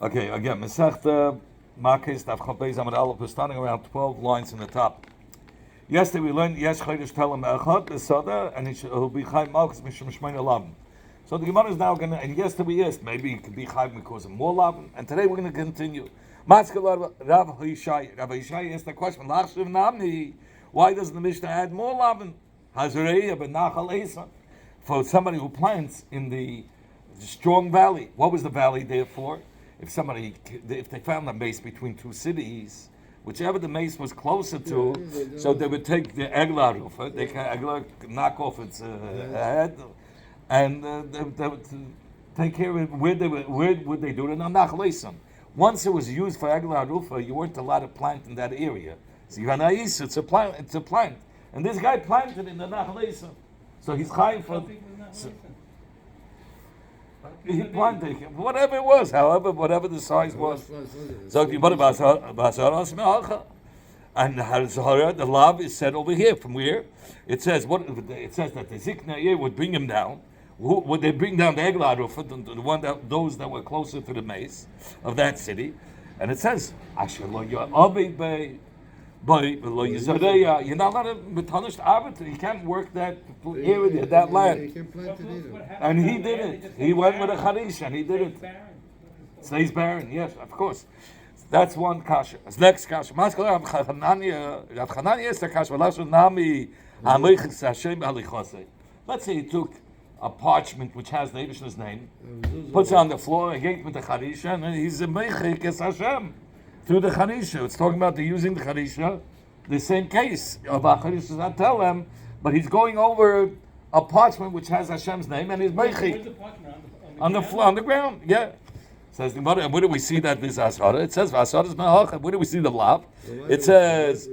Okay, again, Masechta Makos Daf Chafez Amud Aleph. We're starting around 12 lines in the top. Yesterday we learned Yesh Chodesh Telem Echad B'Soda, and he'll be Chayv Malchus Mishum Shmein Elav. So the Gemara is now going to, and yesterday we asked, maybe it could be Chayv because of more Lav, and today we're going to continue. Maskal Rav Hishai. Rav Hishai asked the question, Lachshiv Namni, why doesn't the Mishnah add more Lav? Hazarei B'Nachal Esan. For somebody who plants in the strong valley. What was the valley there for? If they found a mace between two cities, whichever the mace was closer to, so they would take the egla rufa, they can knock off its head, and they would take care of it. Where would they do it? On Nachleisam. Once it was used for egla rufa, you weren't allowed to plant in that area. So it's a plant. It's a plant, and this guy planted in the Nachleisam, so he's high for. He planted whatever it was, whatever the size was. So and the lav is said over here. From where it says that the zikna would bring him down. Would they bring down the eglah rufa, the one those that were closer to the mace of that city? And it says, you're not allowed to punish arbiter. You can't work that area, that land. And he did it. He went with a charish and he did it. Stays barren, yes, of course. That's one kasha. Next kasha. Rav Chananya is the kasha. Let's say he took a parchment which has the Eibishter's name, puts it on the floor, and gave it with the charish, and he's a meichik as Hashem. Through the Charisha. It's talking about the using the Charisha. The same case of Charisha does not tell him, but he's going over a parchment which has Hashem's name and he's Meichik. On the floor, on the ground, yeah. Says the Gemara, where do we see that this Asara? It says Asara is Mehacha. Where do we see the Lav? It says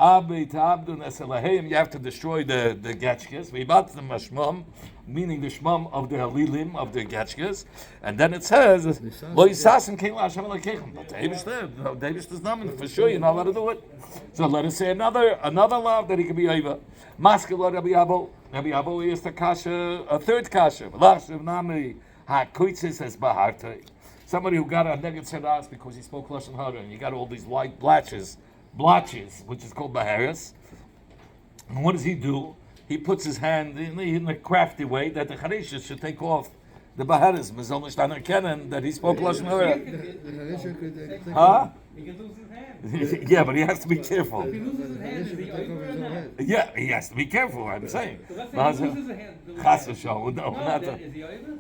Abi Ta'abdu Neselaheim, you have to destroy the Getchkes. Vibat the Mashmam, meaning the Shmam of the Halilim, of the Getchkes. And then it says, Lo Yisasim King Hashem Lekechem. But David does not, for sure you're not allowed to do it. So let us say another Lav that he could be over. Maskala Rabbi Abo. Rabbi Abo is the Kasha, a third Kasha. Lachshav Nami HaKoitzis as Bahartai. Somebody who got a neged sedas because he spoke Lashon Hara, and you got all these white blotches, which is called baharis. And what does he do? He puts his hand in a crafty way that the Charisha should take off the baharis, that he spoke Lashon Hara. Huh? He can lose his hand. Yeah, but he has to be careful. If he loses his hand, is he over or not? Yeah, he has to be careful, I'm saying. So let's say he loses his hand. Chas v'shalom, Is he over?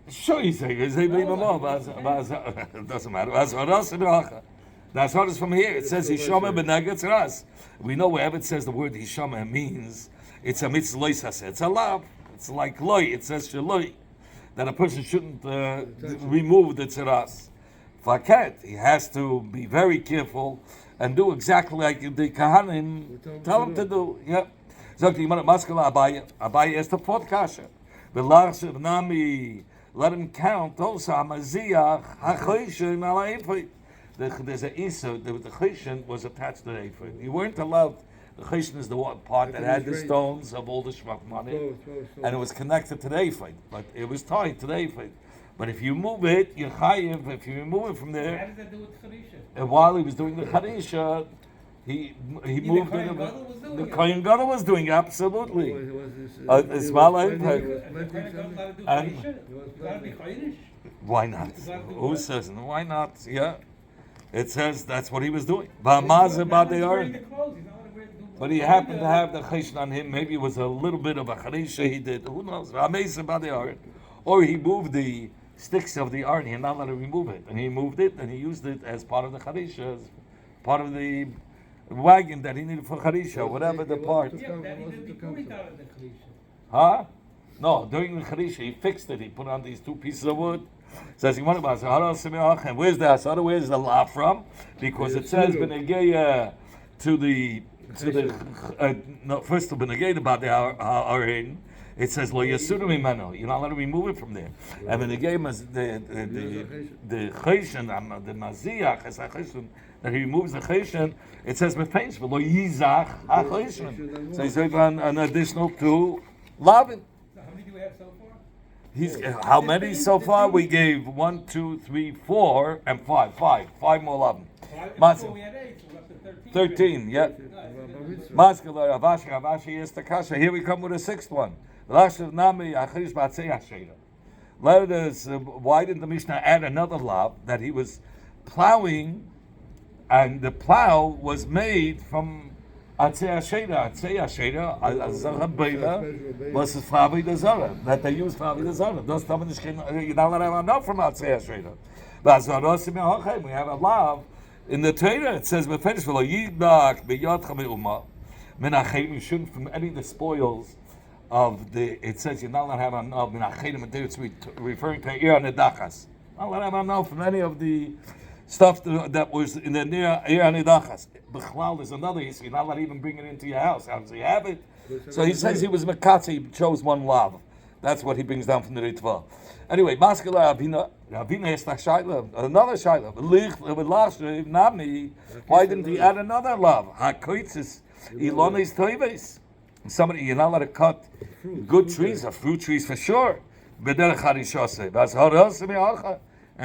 Sure, you say, it doesn't matter. The Asar is from here. It says Hishama b'negetz ras. We know wherever it says the word Hishama means it's a mitzvah loisase. It's a lav. It's like loy. It says shaloi, that a person shouldn't remove the tzeras. Faket, he has to be very careful and do exactly like the Kahanim tell him to do. Yeah. Zok the Gemara Maskala Abaye. Abaye is the fourth kasha. V'lachshav nami. Let him count also Hamaziach HaChoishin Ala. There's an Isa, the Choshin was attached to the Ephod. You weren't allowed, the Choshin is the one part that had the stones of all the Shvach money, and it was connected to the Ephod, but it was tied to the Ephod. But if you move it, you're chayiv. If you remove it from there, How does that do with Charisha? and while he was doing the Charisha, he moved it. The Kohen Gadol was doing it, absolutely. Ismail why not? Who says no? Why not? Yeah, it says that's what he was doing. But he happened to have the chesed on him. Maybe it was a little bit of a charisha he did. Who knows? Or he moved the sticks of the iron. He not allowed to remove it, and he moved it and he used it as part of the charisha, as part of the wagon that he needed for charisha, whatever the part. Yeah, that he did before he got the Charisha. Huh? No, during the charisha he fixed it. He put on these two pieces of wood. Says he wanted about and where's the asara? Where's the law from? Because it says b'negei to the no, first to b'negei about the arin. It says lo yasuru mimeno. You're not allowed to remove it from there. And b'negei the cheshen the maziach as a cheshen that he removes the cheshen. It says b'feish lo yizach a cheshen. So he's an additional two lavin. So how many do we have so far? He's how many so far? We gave 1, 2, 3, 4, and 5. 5 more lavim. Before we had 8, so we're up to 13. 13, yeah. Maskala Ravashi is the kasha. Here we come with a sixth one. Lashav Nami Achrish Batzei Hasheda. Let us, why didn't the Mishnah add another lav that he was plowing, and the plow was made from Atzei Hasheda? Atzei Hasheda, Azara Beida, was Favi the Zara, that they use Favi the Zara. Those Tamanish you're not allowed to know from Atzei Hasheda. But we have a lav in the Torah. It says, Yidbak b'yadcha me'uma. Menachem, you shouldn't from any of the spoils of the. It says you're not allowed to have enough menachem, and it's referring to Ir Nedachas. Not allowed to have enough from any of the stuff that was in the near Ir Nedachas. B'chlal, there's another issue. You're not allowed to even bring it into your house. How does he have it? So he says he was mekatze. He chose one lav. That's what he brings down from the Ritva. Anyway, Maskala Ravina is another shayla. Nami, why didn't he add another lav? Hakoitzis Ilonis Toives. Somebody, you're not allowed to cut good trees, or fruit trees for sure. And the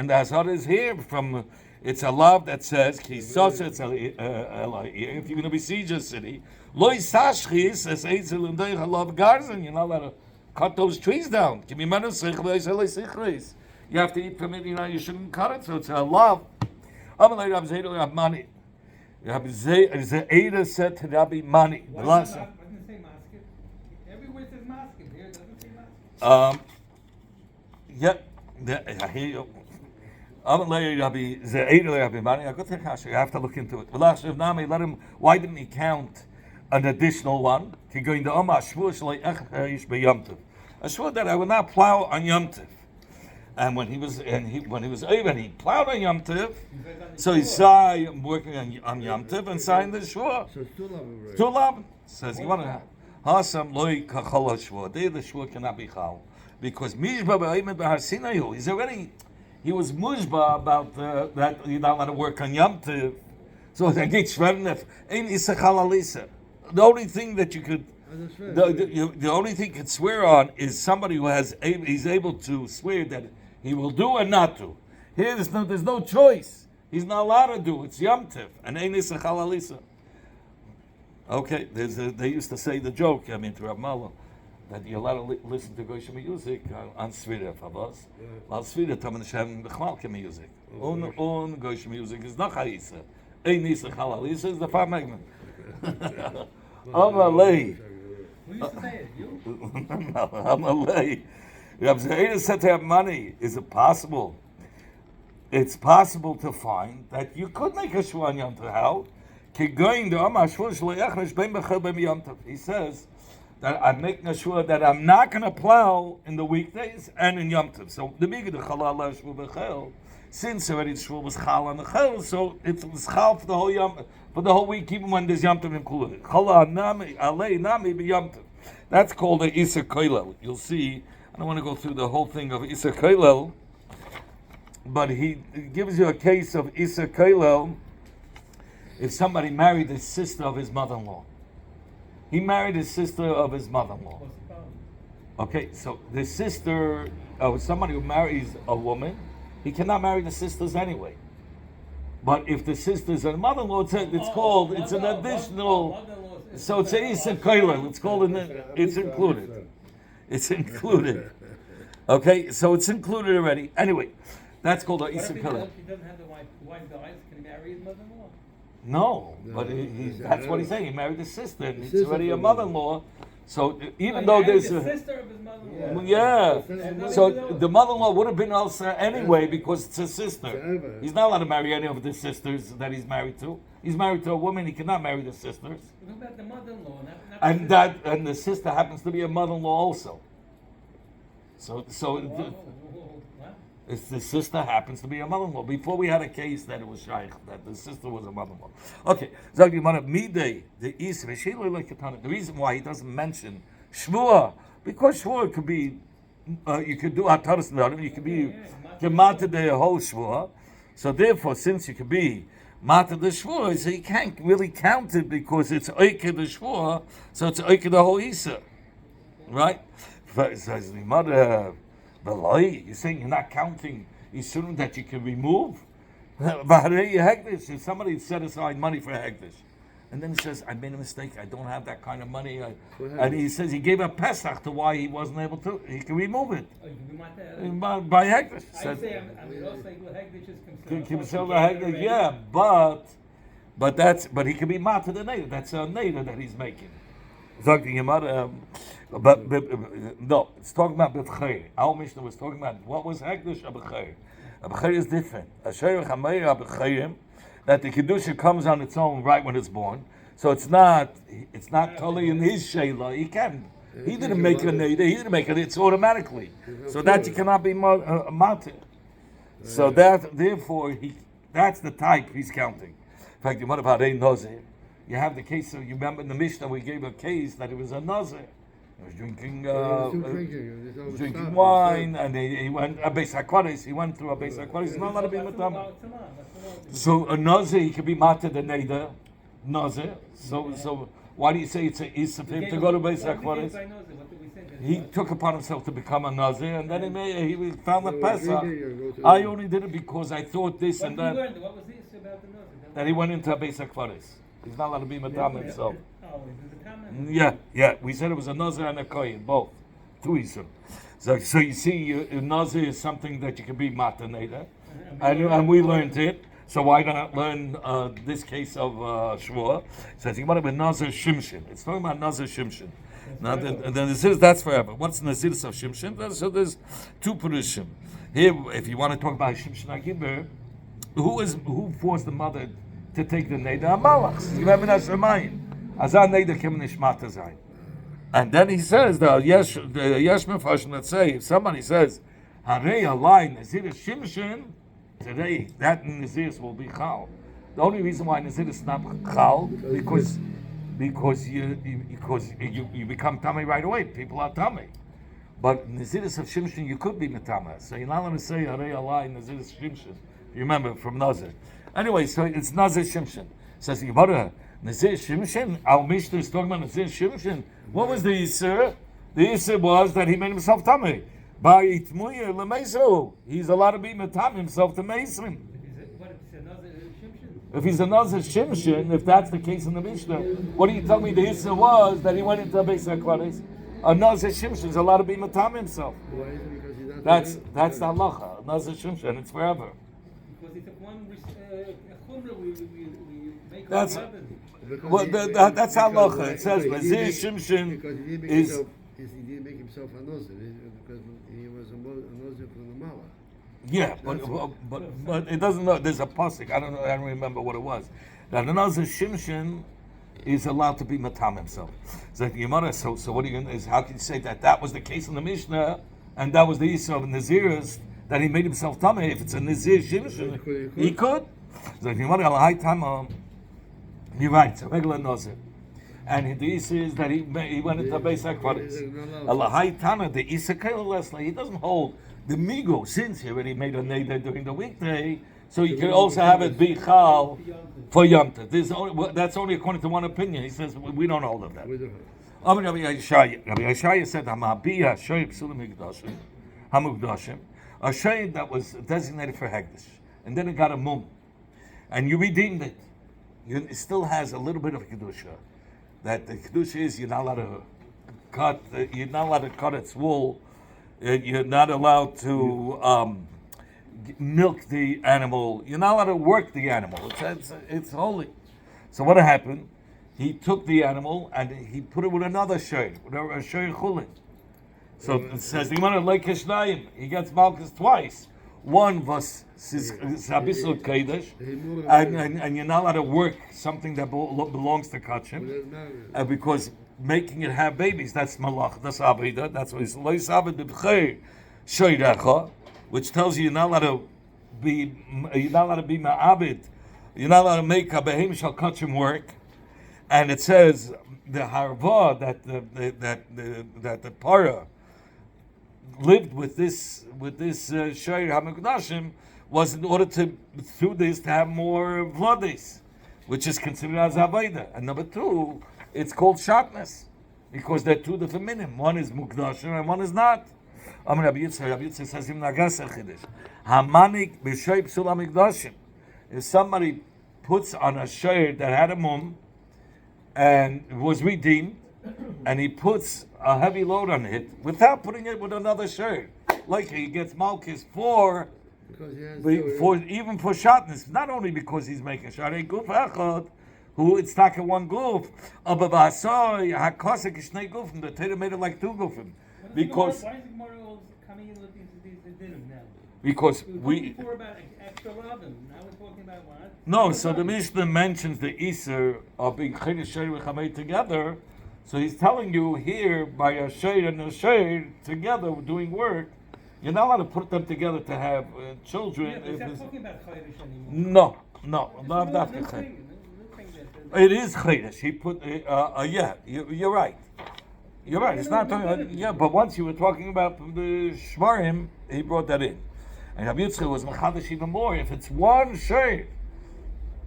Hazara is here from, it's a lav that says, if you're going to besiege a city, you're not allowed to cut those trees down. You have to eat from it, you shouldn't cut it, so it's a lav. Money. Ze'eda said to Rabbi Mani. Why doesn't it say masket? Everywhere it says masket. Here it doesn't say masket. I hear you. You have to look into it. Let him. Why didn't he count an additional one? A shvur that I would not plow on Yom Tov. And when he was even he plowed on Yom Tov, so he saw him working on Yom Tov and signed the shvur. So it's 2 lavim, right? 2 lavim. Says you want to hasam loy kachol shvur. The shvur cannot be chal because mishba be'aymed b'har Sinayu. He was mushba about that you're not allowed to work on Yom Tov. So I get shvernef ein isa chalalisa. The only thing that you could. The only thing you can swear on is somebody who he's able to swear that he will do or not do. Here there's no choice. He's not allowed to do. It's Yom Tov and Einisa Chalalisa. Okay, they used to say the joke. I mean to Rav Malo that you're allowed to listen to Goyish music on Svira Favos. While Svira Taman Shem B'Chmalke music. On Goyish music is not Chaisa. Einisa Chalalisa is the Farmagman. Amalei. Who used to say it? You? Amalei. Rav Ze'eda said to have money. Is it possible? It's possible to find that you could make a shvur on Yom Tov. How? He says that I'm making a shvur that I'm not going to plow in the weekdays and in Yom Tov. So the bigger the chalal shvur b'chel, since already the shvur was chal on the chel, so it was chal for the whole Yom, for the whole week, even when there's Yom Tov included. Chalal nami alei nami b'Yom Tov. That's called a Iser Koilel. You'll see. I don't want to go through the whole thing of Iser Koilel, but he gives you a case of Iser Koilel if somebody married the sister of his mother-in-law. He married the sister of his mother-in-law. What's the problem? Okay, so the sister, somebody who marries a woman, he cannot marry the sisters anyway. But if the sisters are mother-in-law, it's an additional. So it's an Iser Koilel. It's called it's included. It's included. Okay, so it's included already. Anyway, that's called a Iser Koilel. If he doesn't have the wife dies, can he marry his mother-in-law? No, but that's what he's saying. He married his sister, and it's already a mother-in-law. So even though there's the sister of his mother-in-law. yeah, so the mother-in-law would have been also anyway because it's a sister. He's not allowed to marry any of the sisters that he's married to. He's married to a woman. He cannot marry the sisters. What about the mother-in-law? And the sister happens to be a mother-in-law also. So if the sister happens to be a mother-in-law. Before we had a case that it was shaykh, that the sister was a mother-in-law. Okay, so the reason why he doesn't mention shvua, because shvua could be, you could do ataras nadim, you could be gemata the whole shvua. So therefore, since you could be mata the shvua, so you can't really count it because it's oike the shvua, so it's oike the whole isa, right? Says the mother. You're saying you're not counting Isurim that you can remove? If somebody set aside money for Hekdesh, and then he says, I made a mistake, I don't have that kind of money, and he says he gave a Pesach to why he wasn't able to, he can remove it. Oh, you can be Mater. By Hekdesh. I say, I'm also saying, well, Hekdesh is Himself a Hekdesh, yeah, but he can be Mater the Neder. That's a Neder that he's making. Talking about, no, it's talking about B'chayr. Our Mishnah was talking about what was Hekdesh of B'chayr. B'chayr is different. Asher Chameir B'chayrim, that the Kedusha comes on its own right when it's born. So it's not totally in his Sheila. He didn't make a Neder, he didn't make it, it's automatically. So that you cannot be Mater. So therefore, that's the type he's counting. In fact, what about Ein Nazir? You have the case of, you remember in the Mishnah we gave a case that it was a Nazir. He was drinking wine, and he went a Beis HaKodesh. He went through a Beis HaKodesh. He's not allowed to be Matam. So a Nazir, he could be Mater the Neder, Nazir. So why do you say it's a Issa for him to go to Beis HaKodesh? He took upon himself to become a Nazir, and then he found the Pesach. I only did it because I thought this and that. What was this about the Nazir? That he went into a Beis HaKodesh. He's not allowed to be Matam himself. Oh, is it a comment? Yeah. We said it was a Nazir and a Kohen, both. Two Isur. So you see, a Nazir is something that you can be Mater Neder. And we learned it. So why not learn this case of Shvuah? It says, you want to be Nazir Shimshin. It's talking about Nazir Shimshin. Now, that's forever. What's Naziris of Shimshin? So there's two Purushim. Here, if you want to talk about Shimshin HaGiber, who forced the mother to take the Neder? Malachs. You remember that Shemayim. Azan Neder Kim Nishmata Zayin. And then he says, the Yesh Mefashim that say, if somebody says, Harei Alai Naziris Shimshin, today that Naziris will be Chal. The only reason why Naziris is not Chal, because you become Tamei right away. People are Tamei. But Naziris of Shimshin, you could be Metama. So you're not going to say Harei Alai Naziris Shimshin. You remember from Nazir. Anyway, so it's Nazir Shimshin. Says Yibara, Nazir Shimshin, our Mishnah is talking about Nazir Shimshin. What was the Yisur? The Yisur was that he made himself Tamei. By Itmuya Lemeso, he's allowed to be Matam himself to Mason. If he's a Nazir Shimshin, if that's the case in the Mishnah, what do you tell me the Yisur was that he went into a Beis HaKodesh? A Nazir Shimshin is allowed to be Matam himself. That's the halacha. Nazir Shimshin, it's forever. Because it's one chumrah we make that's our that's halacha. It says Nazir Shimshin is. He didn't make himself a Nazir because he was a Nazir from the Mala. Yeah, but it doesn't know. There's a pasuk. I don't remember what it was. That the Nazir Shimshin is allowed to be Matam himself. So what are you going to? How can you say that was the case in the Mishnah and that was the issue of Naziris that he made himself Tamei? If it's a Nazir Shimshin, he could. So if you want to you're right. It's a regular Nazir. And the issue is that he went into Beis HaKodesh. Alahai Tana, the Isa Leslie, he doesn't hold the Migo since he already made a Neder during the weekday, so you can also have it be Chal for Yom Tov. That's only according to one opinion. He says we don't hold of that. Rabbi Yeshaya said, "Hamabiya Shoy Psulim Hamugdashim, a Shoy that was designated for Hekdesh, and then it got a mum, and you redeemed it. It still has a little bit of kedusha. That the kedusha is you're not allowed to cut its wool. You're not allowed to milk the animal. You're not allowed to work the animal. It's holy. So what happened? He took the animal and he put it with another shayr, with a shayr chulin. So it says he went to Lake Kishnayim. He gets Makos twice. One was Sabisol Kodesh, and you're not allowed to work something that belongs to Kachim, because making it have babies, that's Malach, that's Abida, that's what it's Shoyrecha, which tells you you're not allowed to be Ma'abid, you're not allowed to make a Behem Shal Kachim work, and it says the Harva that the Parah lived with this Shayr HaMekudashim was in order to, through this, to have more vladis, which is considered as Avaida. And number two, it's called Shatnez, because they're two different minim. One is Mukdashim and one is not. Rabbi Yitzchak says in Nagas Chiddush, Hamanik b'shei psul hamikdashim. If somebody puts on a shirt that had a mum and was redeemed, and he puts a heavy load on it without putting it with another shirt, like he gets malchus for even for shatnez, not only because he's making sharei guf echad, who it's like a one guf, but ba'asoi hakosek shnei gufim. The Torah made it like two gufim, because why is the Gemara coming in with these dinim now? Because we before about extra robin. Now we're talking about what? No, so the Mishnah mentions the Iser of being Chedesh Shei and Chamei together. So he's telling you here by a Shei and a Shei together doing work, you're not allowed to put them together to have children. Yeah, but he's not talking about Chedesh anymore. No, not Chedesh. It is Chedesh. He put, yeah, you're right. You're right. It's not talking. Yeah, but once you were talking about the Shmarim, he brought that in. And Rabbi Yitzchak was machadash even more. If it's one shei,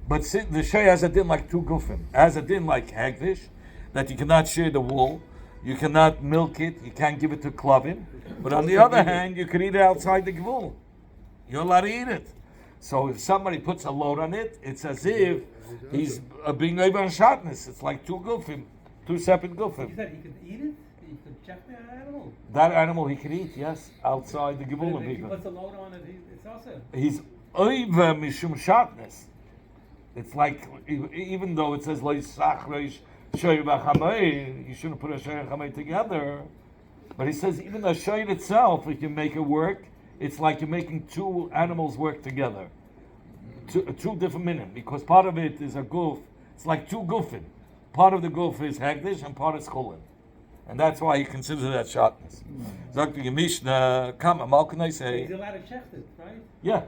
but the shei has a din like two gufim, has a din like hagdish, that you cannot share the wool, you cannot milk it, you can't give it to klavim. But on the other hand, you can eat it outside the gvul. You're allowed to eat it. So if somebody puts a load on it, it's as if he's being over on shatnez. It's like two gufim, two separate gufim. You said he could eat it? He could check that animal? That animal he can eat, yes, outside the gvul. If he puts a load on it, it's also... He's over mishum shatnez. It's like, even though it says lo yisachreish shei v'chamei, you shouldn't put a shei and chamei together. But he says even the shei itself, if you make it work, it's like you're making two animals work together, two different minim, because part of it is a goof. It's like two goofin. Part of the goof is hagdish and part is chulin, and that's why he considers that shatnez. Dr. Yemishna, come, Amal can I say? He's allowed to check it, right? Yeah.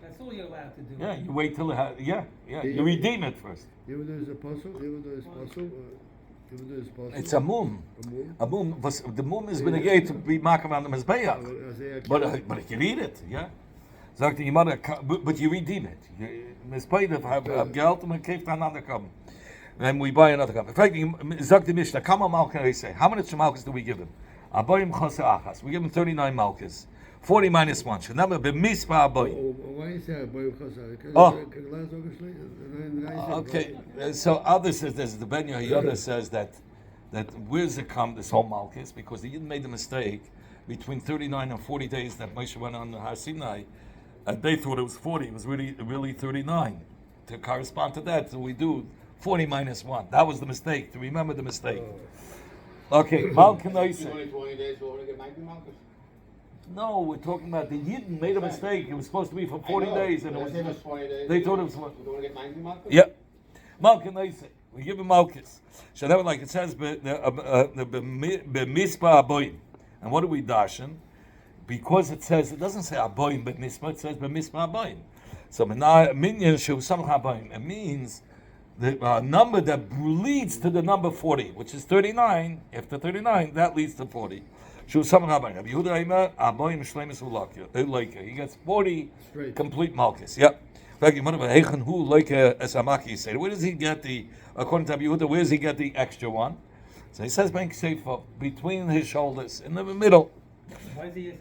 That's all you're allowed to do. Yeah, you wait till it has, you redeem it first. Even though it's a puzzle, It's a mum. A mum. The mum is been a gate to be marked around the mizbeach. But you can eat it, yeah. Sagt die Mother, but you redeem it. Mizbeach have geld and keep another come. Then we buy another cup. In fact, sagt die Mishnah, come on malchus I say. How many malchus do we give him? Aboyim choseh achas. We give him 39 malchus. 40 minus 1. Remember, b'mispa aboyim. Why is that aboyim choseh? Oh. Okay. So others says this. The Ben Yehuda says that where's it come this whole malchus, because the Yidden made the mistake between 39 and 40 days that Moshe went on the Har Sinai. They thought it was 40. It was really 39. To correspond to that, so we do 40 minus 1. That was the mistake. To remember the mistake. Okay, malchus I say. 20 days, we're going to get 90 malchus. No, we're talking about the Yidden made a mistake. It was supposed to be for 40 days, and it was 20 days. They thought it was. We're going to get 90 malchus. Yeah, malchus I say. We give him malchus. So that was like it says the mispa aboyim. And what do we dashen? Because it doesn't say aboyim but mispa. It says mispa aboyim. So minyan shu samcha aboyim. It means the number that leads to the number 40, which is 39. After 39, that leads to 40. Shu samcha aboyim. Yehuda aboyim shleimus ulaka. He gets 40 complete malchus. Yep. Where does he get the? According to Yehuda, where does he get the extra one? So he says, "Bank safe between his shoulders, in the middle." Why is he on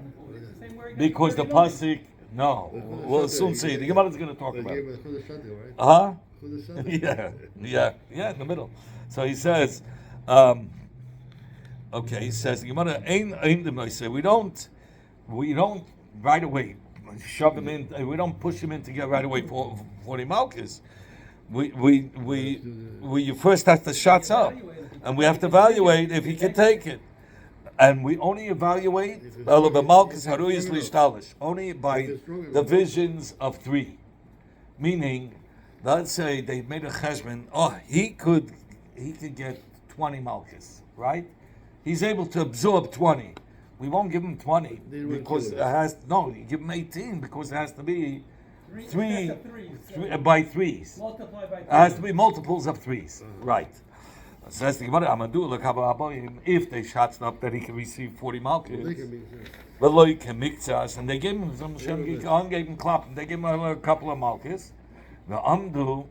the floor? It's the same word. Because the pasuk. No, we'll soon see. The Gemara is going to talk about it. Huh? Yeah, in the middle. So he says, okay, he says the Gemara we don't right away shove him in. We don't push him in to get right away for the malchus. We first have to shots up, and we have to evaluate if he can take it. And we only evaluate only by divisions of 3. Meaning, let's say they made a cheshbon. He could get 20 malchus, right? He's able to absorb 20. We won't give him 20 because it has you give him 18 because it has to be 3 by 3s. Multiply by 3. It has to be multiples of 3s, right? Says the Gemara, if they shot up that he can receive 40 malchus, but like mikzas, and they gave him some gave him klap, they gave him a couple of malchus, the amdu,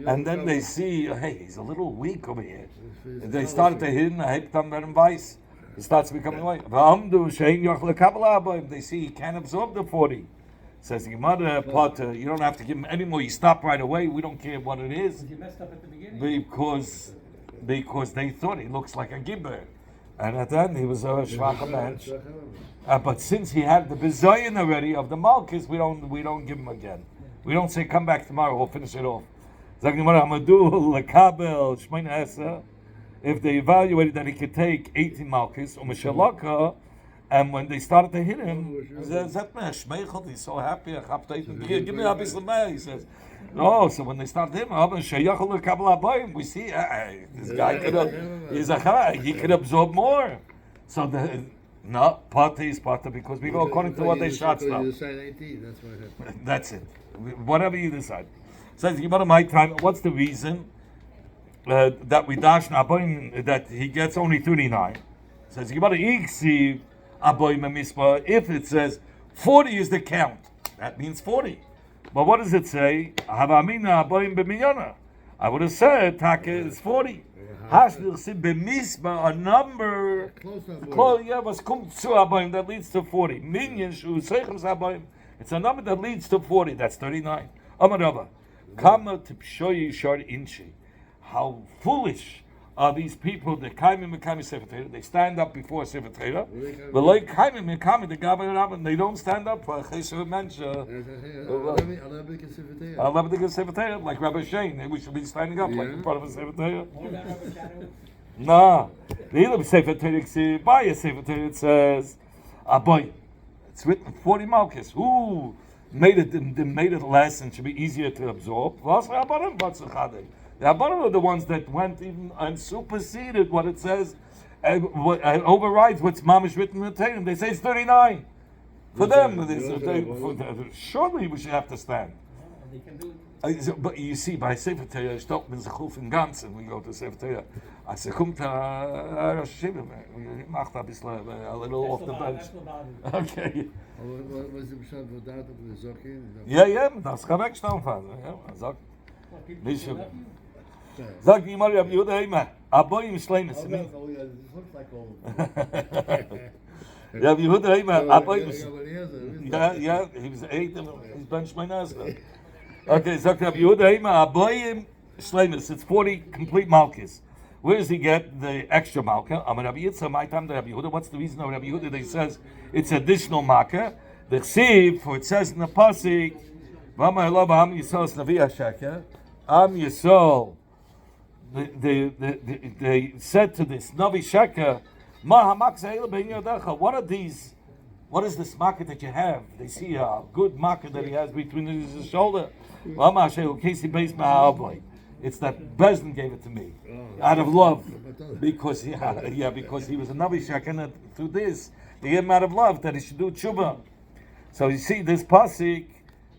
and then they see, hey, he's a little weak over here. They started to hit him, I hate them better vice. It starts becoming white. V'amdu shein yochel kabbalah aboim. They see he can't absorb the 40. Says the Gemara, Potter, you don't have to give him any more. You stop right away. We don't care what it is. You messed up at the beginning. Because they thought he looks like a gibber. And at the end, he was a shvacha bench. But since he had the bizayin already of the Malkus, we don't give him again. We don't say, come back tomorrow, we'll finish it off. If they evaluated that he could take 18 Malkus, and when they started to hit him, he's so happy. Give me a piece of me, he says. Oh, so when they started him, we see this guy he could absorb more. So no, Pata is Pata because we go according to what they shot now. That's it. Whatever you decide. Says Gemara, my time. What's the reason that we dash Aboim that he gets only 39? Says Gemara, Iksi Aboim Mispa. If it says 40 is the count, that means 40. But what does it say? Havamina Aboim b'miyana. I would have said Taka is 40. Hashdir b'mispa, a number. Close, yeah, was kum tzu Aboim that leads to 40. Minyan shu seichem Aboim. It's a number that leads to 40. That's 39. Amarava. Kama tipshoyi shar inchi. How foolish are these people that kaimim mekami Sefer Torah? They stand up before Sefer Torah. But like kaimim mekami the Gabbai Rabbin, they don't stand up for Chesed Mensha. Alabdik Sefer Torah, like Rabbi Shane. We should be standing up like in front of a Sefer Torah. No, the Ilam Sefer Torah, by a Sefer Torah, it says, boy, it's written 40 Malkus. Who made it less and should be easier to absorb? The Rabbanim are the ones that went even and superseded what it says, and overrides what's mamish written in the Torah. They say it's 39. For them, surely we should have to stand. But you see, by Sefer Torah, stop in Zechuf in Gans, and we go to Sefer Torah. I say, come to Rosh Hashanah, a little off the bench. Okay. Yeah, das kann wegstehen, Vater. Sag die mal, Rabbi Yehuda immer, Aboim Shleimus. Rabbi Yehuda immer, Aboim. Yeah, he was 8, he's bench my Nazda. Okay, sag Rabbi Yehuda immer, Aboim Shleimus. It's 40 complete Malkis. Where does he get the extra Malka? I'm Rabbi Yitzhak, my time to Rabbi Yehuda. What's the reason of Rabbi Yehuda? They says it's additional Malka. The Chsiv, for it says in the Pasuk, V'amar lo b'am Yisrael Snavi HaSheker, Am Yisrael, they said to this Navi Sheker, Ma hamak zayil ben yodecha. What are these? What is this market that you have? They see a good market that he has between his shoulder. V'amar shehu kesi beis ma'avoy. It's that Bezdin gave it to me out of love, because because he was a Navi Sheker, and through this they gave him out of love that he should do tshuva. So you see, this pasuk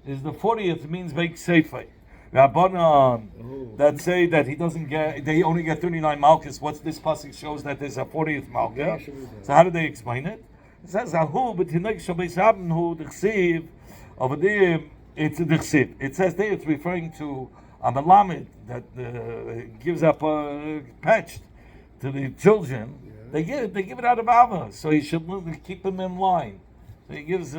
is the 40th means make sefer. Rabbanan that say that he doesn't get, they only get 39 malchus. What's this pasuk shows that there's a 40th malchus. So how do they explain it? It says Ahu b'tinok shabeis haben hu d'chsiv. Over there, it's a d'chsiv. It says there it's referring to a melamed that gives up a patch to the children. They give it out of Ava, so he should keep them in line. So he gives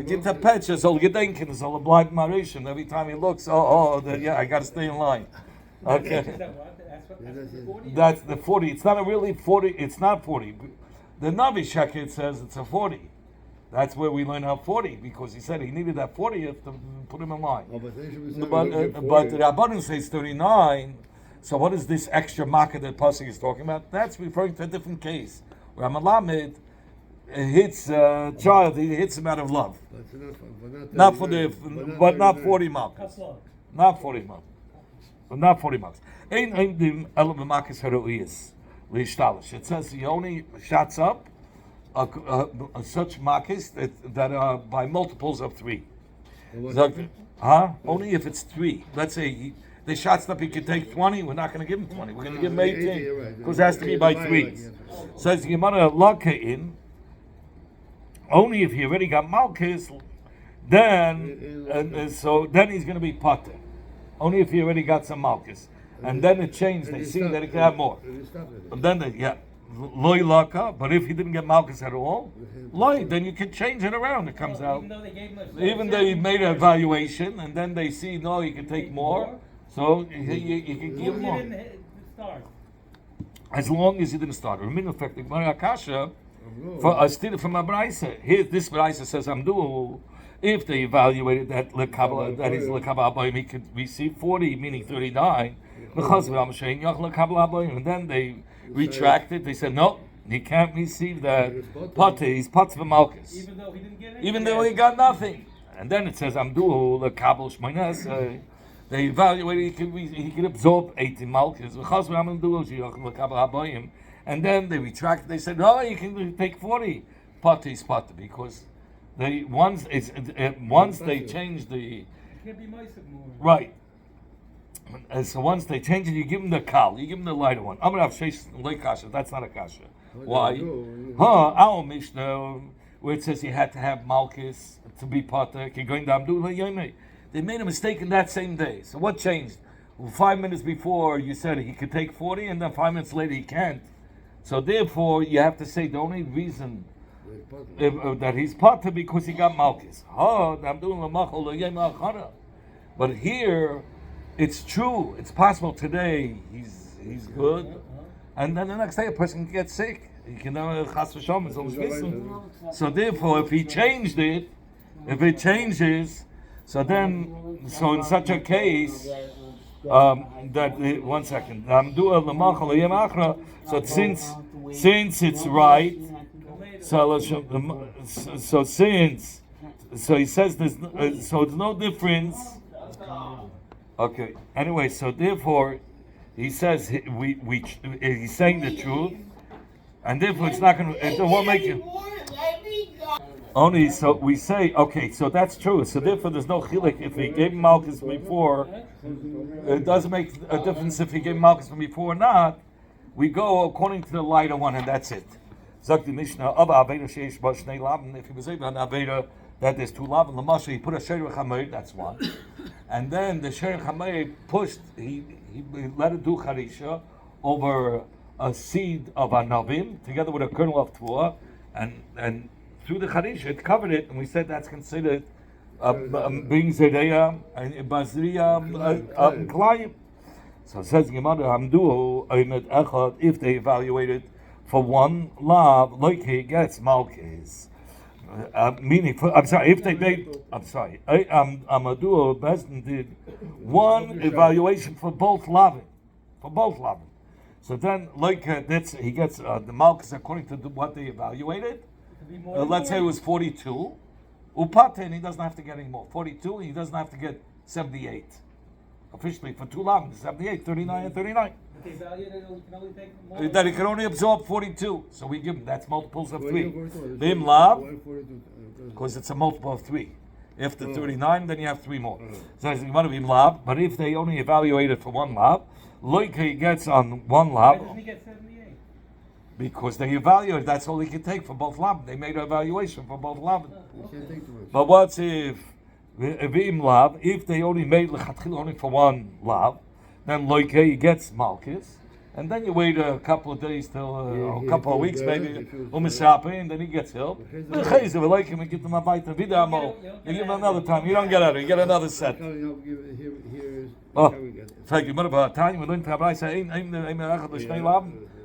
gives a patch, so gedenken, so a blind maration. Every time he looks, I got to stay in line. Okay, that's the 40. It's not a really 40. It's not 40. The Navi Sheker says it's a 40. That's where we learn how 40, because he said he needed that 40th to put him in line. But the Rabbanim says 39. So what is this extra market that Pasuk is talking about? That's referring to a different case where a Malamed hits a child, he hits him out of love. Not 40 marks. Not 40 marks. But not 40 marks. It says he only shots up such markers that are by multiples of 3. Only if it's 3. Let's say they shot up, he could take 20. We're not going to give him 20. We're going to give him 18 because it has to be by 3s. Says the Gemara Lakain. Only if he already got Malchus, then so then he's going to be Potter. Only if he already got some Malchus, and then it changed. They see that he can have more. And then loy laka. But if he didn't get Malkus at all, loy, then you can change it around. It comes out. Even though they gave him Even though he made an evaluation, and then they see no, you can take more, so you can give He more. didn't hit the start. As long as he didn't start. Remember, in fact, the Gemara Akasha, for a student from Abraisa, here this Abraisa says, "Amdu." If they evaluated that lekabla, that is lekabla abayim, he could receive 40, meaning 39. And then they retracted. They said, no, he can't receive that. He's potter for Malkus. Even though he didn't get it. Even though he got nothing. And then it says, "Amdu lekabel shmeinas." They evaluated he could absorb 18 Malkus. And then they retracted. They said, no, you can take 40. Potter is potter because they once they changed the It can't be nice more. right. And so once they change it, you give them the kal, you give them the lighter one. I'm gonna have sheish loy kasha. That's not a kasha. Why? Our Mishnah, where it says you had to have malchus to be potter. They made a mistake in that same day. So what changed? 5 minutes before you said he could take 40, and then 5 minutes later he can't. So therefore, you have to say the only reason that he's potter because he got malchus. But here, it's true. It's possible today he's good, and then the next day a person can get sick. He can chas v'shom. So therefore, if he changed it, if it changes, so in such a case, one second. So since it's right, so he says there's so it's no difference. Okay. Anyway, so therefore, he says he's saying the truth, and therefore it's not going to. It won't make you. Only so we say okay. So that's true. So therefore, there's no chilek if he gave Malchus before. It doesn't make a difference if he gave Malchus before or not. We go according to the lighter one, and that's it. Zok the Mishnah of Aveda sheish ba shnei lavan. If he was able to Aveda that there's two lavan l'masha, he put a sherech hameir. That's one. And then the Sherech Hameir pushed, he let it do Charisha over a seed of Anavim, together with a kernel of Tvua, and through the Charisha, it covered it, and we said that's considered being Zedeya and Bazriya Klayim. So it says, Hamdu Aymed Echad, if they evaluated for one lav, like he gets Malkes. Meaning, if they made, Amadou Besdin did one evaluation for both lavin. So then, he gets the malchus according to what they evaluated. Let's say it was 42. Upate, and he doesn't have to get any more. 42, he doesn't have to get 78. Officially, for two lavin, 78, 39, and 39. But they valued it, we can only take more. That he can only absorb 42. So we give him, that's multiples of 3. Bim lav, because it's a multiple of 3. If the 39, then you have 3 more. So you want to be lav, but if they only evaluate it for one lav, look, he gets on one Why lav. doesn't he get 78? Because they evaluate, that's all he can take for both lav. They made an evaluation for both lav. You can't take too much. But what's if they only made lechatchil only for one lav, then loike he gets malchus, and then you wait a couple of days till a couple of weeks maybe, and then he gets help. We like him and get them a bite and vidamo. You give him another time. You don't get out of it. You get another set. Thank you. About time we learned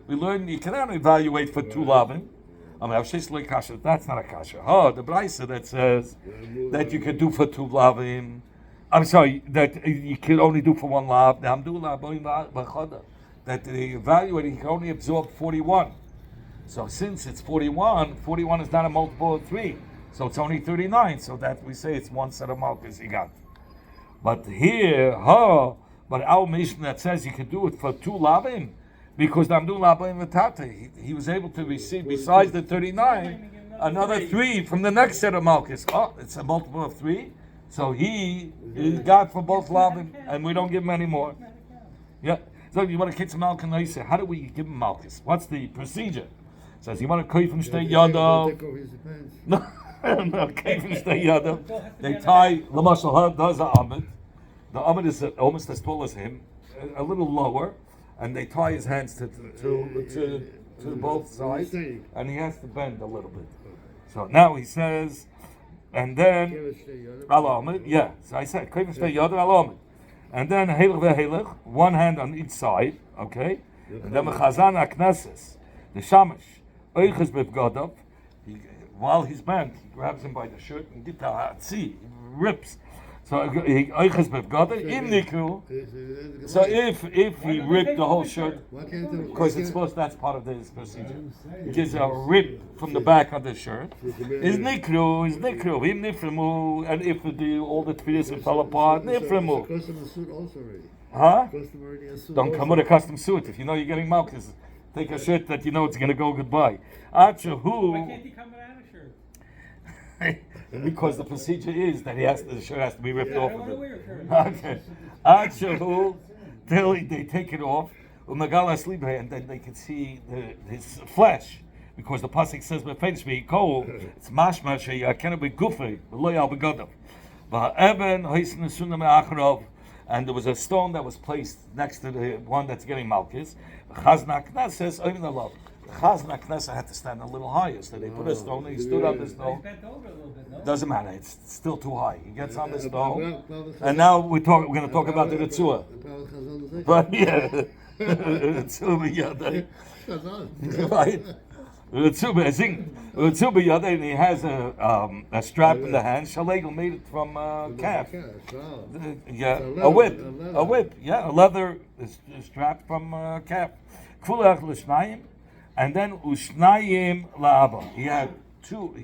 we learn you cannot evaluate for 2 lavin. That's not a kasha. Oh, the brisa that says that you can do for 2 lavim. I'm sorry, that you can only do for 1 lav. That they evaluate, you can only absorb 41. So since it's 41, 41 is not a multiple of 3. So it's only 39. So that we say it's 1 set of malchus he got. But here, but our mission that says you can do it for 2 lavim, because he was able to receive, besides the 39, another 3 from the next set of malchus. Oh, it's a multiple of 3. So he got for both lavim, and we don't give him any more. Yeah. So you want to kick some malchus? How do we give him malchus? What's the procedure? Says you want to koi from stay yada. No, koi from stay yada. They tie lamashal does the amid. The amid is almost as tall as him, a little lower. And they tie his hands to to both sides, staying. and he has to bend a little bit. So now he says, and then Alomid, yeah. So I said Kevin Shtei Yoder Alomid, and then Heilig veHeilig, one hand on each side, okay, and then Chazan Akneses, the Shamash, Oiches Bevgodov. While he's bent, he grabs him by the shirt and he rips. So Oiches Bevgodov in Nikru. So if he ripped the whole shirt, because it's supposed that's part of this procedure, he gives a rip from the back of the shirt. Is nikru, him nifremu, and if all the tefillahs fell apart, nifremu. Custom suit also already. Huh? Custom already a suit. Don't come with a custom suit. If you know you're getting Makos, take a shirt that you know it's going to go goodbye. Acha Why who? can't he come without a shirt? Because the procedure is that the shirt has to be ripped off I of want to it. wear a shirt. Okay. Achahu, till they take it off, umagala sleep, and then they can see his flesh, because the pasuk says, "Befenshmi ko." It's mashma cannot be gufi, loyal begodav. But even hoisn sunnah me'achrov, and there was a stone that was placed next to the one that's getting malchus. Chazna knesses oivin alav. Chazna Knesset had to stand a little higher, so they put a stone. He stood on the He's stone. bent over a little bit, no? Doesn't matter. It's still too high. He gets on the stone, and now we're going to talk about the Ritzua. But yeah, Ritzua b'yadai, right? Ritzua, and he has a strap in the hand. Shalegel made it from calf. Yeah, a whip. Yeah, a leather strap from calf. Kulach l'shnayim. And then Ushnayim La'aba. He had two.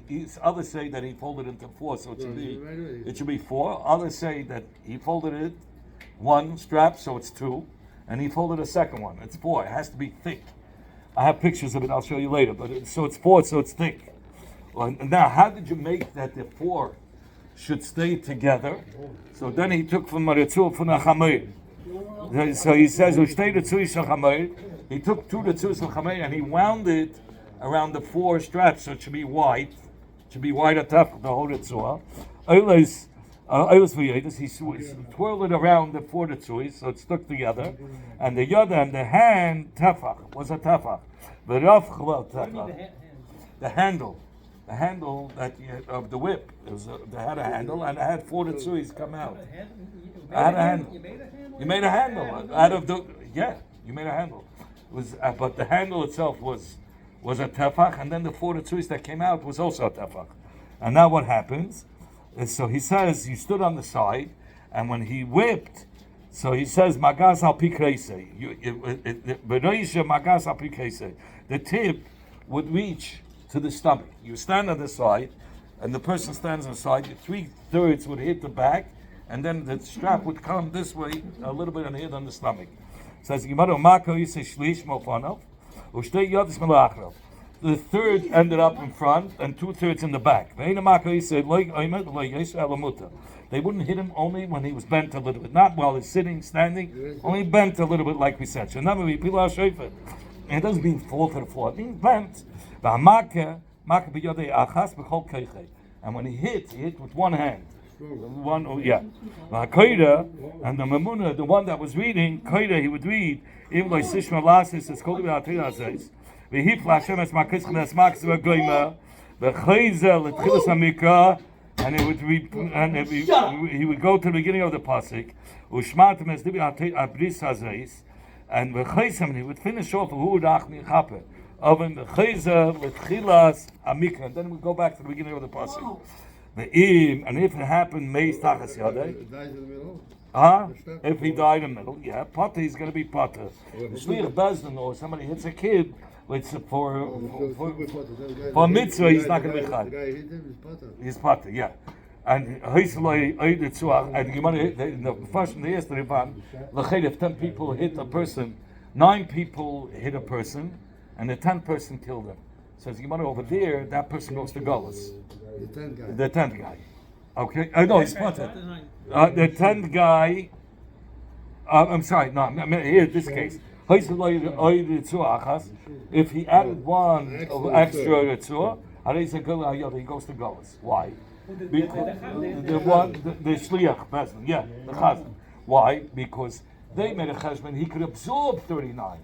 Others say that he folded into four, so it should be four. Others say that he folded it one strap, so it's two, and he folded a second one. It's four. It has to be thick. I have pictures of it. I'll show you later. But so it's four, so it's thick. Well, now, how did you make that the four should stay together? So then he took from Maritzul from Achamir. So he says Ushtei Ritzui Shachamir. He took two Ritzus L'Chamei and he wound it around the four straps, so it should be wide. It should be wide ataf the whole Ritzua. Oiles v'yedus, he twirled it around the four Ritzuis, so it stuck together. And the yada and the hand, tefach, was a tefach. The raf chval tefach. The handle that of the whip. They had a handle and it had four Ritzuis come out. I had a handle. You made a handle out of the, yeah, you made a handle. But the handle itself was a tefach, and then the four tzuis that came out was also a tefach. And now what happens is, so he says, you stood on the side, and when he whipped, so he says, magas al pikreise. Magas al pikreise. The tip would reach to the stomach. You stand on the side, and the person stands on the side, 3/3 would hit the back, and then the strap would come this way, a little bit and hit on the stomach. Says Makos shlish mofanov, ushtei yodis melachrov. The third ended up in front and 2/3 in the back. They wouldn't hit him only when he was bent a little bit, not while he's sitting, standing, only bent a little bit like we said. And it doesn't mean fall to the floor, it means bent. And when he hit with one hand. One, yeah. Koida and the Mamuna, the one that was reading, Koida, he would read, even though Sishma Lasis is called about Tirazes. The Hip Lashem as Makis as Max Goima, the Chayzel, the Tchilas Hamikra, and it would read, and he would go to the beginning of the Pasik, Ushmatim as Dibi Abris Hazais, and the Chaysam, he would finish off Hu Rachni Chape. Oven the Chayzel, the Tchilas Hamikra, and then we go back to the beginning of the Pasik. And if it happened, Meis Tachas Yadei. If he died in the middle, yeah, Potter, he's going to be Potter. Shliach Bezdin, or somebody hits a kid, it's for mitzvah, he's not going to be Chad. He's Potter, yeah. And Heiseloi Oidetzuach, and you might the first in the yesterday van, if 10 people hit a person, 9 people hit a person, and the 10th person killed him. So as you might over there, that person goes to Gullus. The 10th guy. Okay? No, he's Potter. The 10th guy, I'm sorry, no, here in this case, if he added one extra Ritzua, he goes to Gullus. Why? Because the Shliach Bezin, yeah, the Chazan. Why? Because they made a cheshbon, he could absorb 39.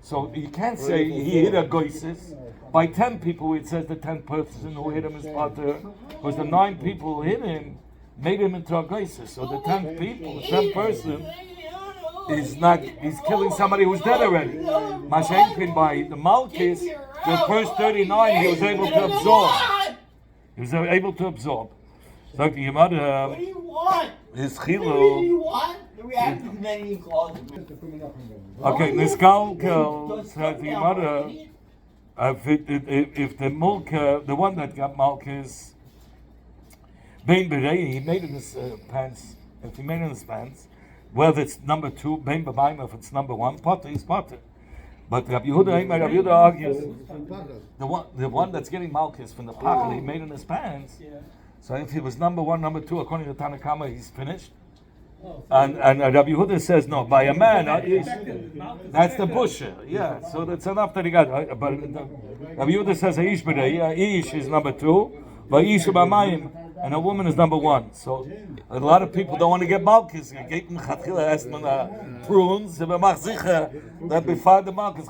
So you can't say he hit a goises. By 10 people, it says the 10th person who hit him is pater, because the 9 people who hit him made him into a goises. So the 10th people, the 10th person, he's killing somebody who's dead already. Mashenkin by the Malkis, the first 39 he was able to absorb. He was able to absorb. So the Yamada, What do you want? his What do chilu. you want? We have to many clauses. Okay, Niskal said the Yamada, if the Mulka, the one that got Malkis, Bein Berei, he made in his pants, if he made in his pants, whether it's number 2, Bein Bebaim, if it's number 1, Potter is Potter. But Rabbi Yehuda argues, the one that's getting Malkis from the pocket he made in his pants, so if he was number 1, number 2, according to Tanakama, he's finished. And Rabbi Yehuda says, no, by a man, that's the busher, yeah, so that's enough that he got. But Rabbi Yehuda says, Aish B'rei, Aish is number 2, Va'ish B'mayim, and a woman is number 1. So a lot of people don't want to get Malkis. Prunes, that before the Malkis,